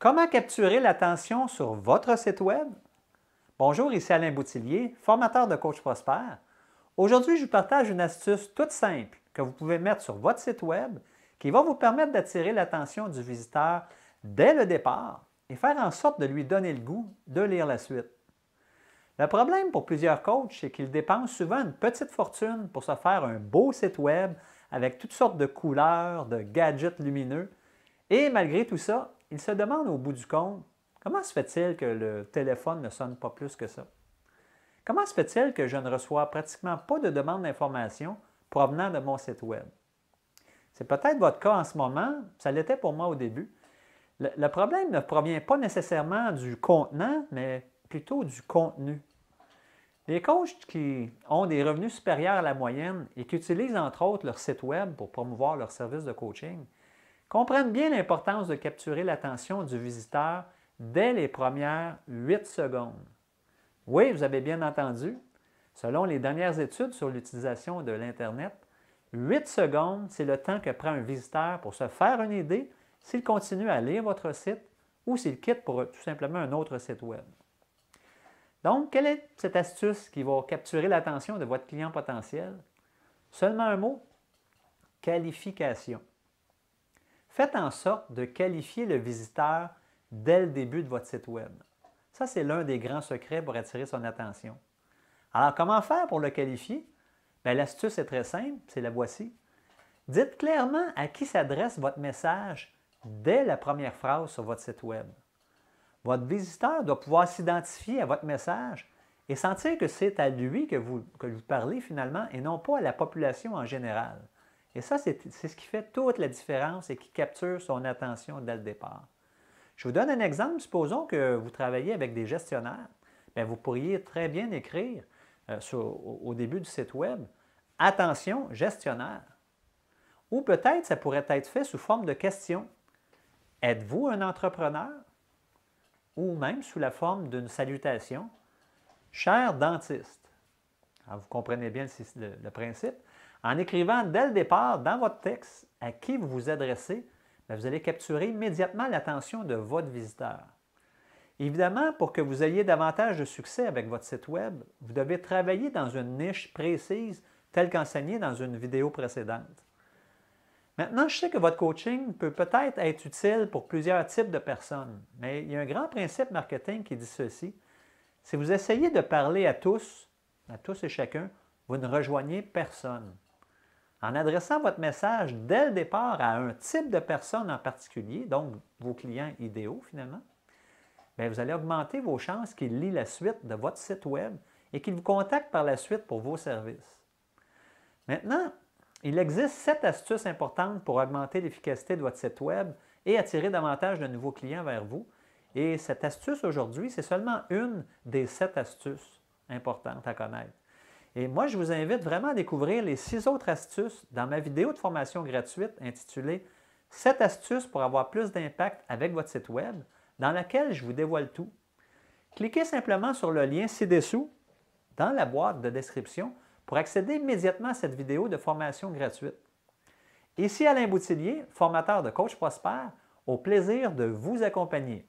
Comment capturer l'attention sur votre site Web? Bonjour, ici Alain Boutillier, formateur de Coach Prospère. Aujourd'hui, je vous partage une astuce toute simple que vous pouvez mettre sur votre site Web qui va vous permettre d'attirer l'attention du visiteur dès le départ et faire en sorte de lui donner le goût de lire la suite. Le problème pour plusieurs coachs, c'est qu'ils dépensent souvent une petite fortune pour se faire un beau site Web avec toutes sortes de couleurs, de gadgets lumineux. Et malgré tout ça, ils se demandent au bout du compte, comment se fait-il que le téléphone ne sonne pas plus que ça? Comment se fait-il que je ne reçois pratiquement pas de demande d'information provenant de mon site Web? C'est peut-être votre cas en ce moment, ça l'était pour moi au début. Le problème ne provient pas nécessairement du contenant, mais plutôt du contenu. Les coachs qui ont des revenus supérieurs à la moyenne et qui utilisent entre autres leur site Web pour promouvoir leur service de coaching comprennent bien l'importance de capturer l'attention du visiteur dès les premières 8 secondes. Oui, vous avez bien entendu, selon les dernières études sur l'utilisation de l'Internet, 8 secondes, c'est le temps que prend un visiteur pour se faire une idée s'il continue à lire votre site ou s'il quitte pour tout simplement un autre site Web. Donc, quelle est cette astuce qui va capturer l'attention de votre client potentiel? Seulement un mot, qualification. Faites en sorte de qualifier le visiteur dès le début de votre site Web. Ça, c'est l'un des grands secrets pour attirer son attention. Alors, comment faire pour le qualifier? Bien, l'astuce est très simple, c'est la voici. Dites clairement à qui s'adresse votre message dès la première phrase sur votre site Web. Votre visiteur doit pouvoir s'identifier à votre message et sentir que c'est à lui que vous parlez finalement et non pas à la population en général. Et ça, c'est ce qui fait toute la différence et qui capture son attention dès le départ. Je vous donne un exemple. Supposons que vous travaillez avec des gestionnaires. Bien, vous pourriez très bien écrire au début du site Web « Attention, gestionnaire ». Ou peut-être ça pourrait être fait sous forme de question. Êtes-vous un entrepreneur? Ou même sous la forme d'une salutation. Cher dentiste. Alors, vous comprenez bien le principe. En écrivant dès le départ dans votre texte à qui vous vous adressez, vous allez capturer immédiatement l'attention de votre visiteur. Évidemment, pour que vous ayez davantage de succès avec votre site Web, vous devez travailler dans une niche précise telle qu'enseignée dans une vidéo précédente. Maintenant, je sais que votre coaching peut peut-être être utile pour plusieurs types de personnes, mais il y a un grand principe marketing qui dit ceci. Si vous essayez de parler à tous et chacun, vous ne rejoignez personne. En adressant votre message dès le départ à un type de personne en particulier, donc vos clients idéaux finalement, bien, vous allez augmenter vos chances qu'ils lisent la suite de votre site Web et qu'ils vous contactent par la suite pour vos services. Maintenant, il existe 7 astuces importantes pour augmenter l'efficacité de votre site Web et attirer davantage de nouveaux clients vers vous. Et cette astuce aujourd'hui, c'est seulement une des 7 astuces importantes à connaître. Et moi, je vous invite vraiment à découvrir les 6 autres astuces dans ma vidéo de formation gratuite intitulée « 7 astuces pour avoir plus d'impact avec votre site Web » dans laquelle je vous dévoile tout. Cliquez simplement sur le lien ci-dessous dans la boîte de description pour accéder immédiatement à cette vidéo de formation gratuite. Ici Alain Boutillier, formateur de Coach Prospère, au plaisir de vous accompagner.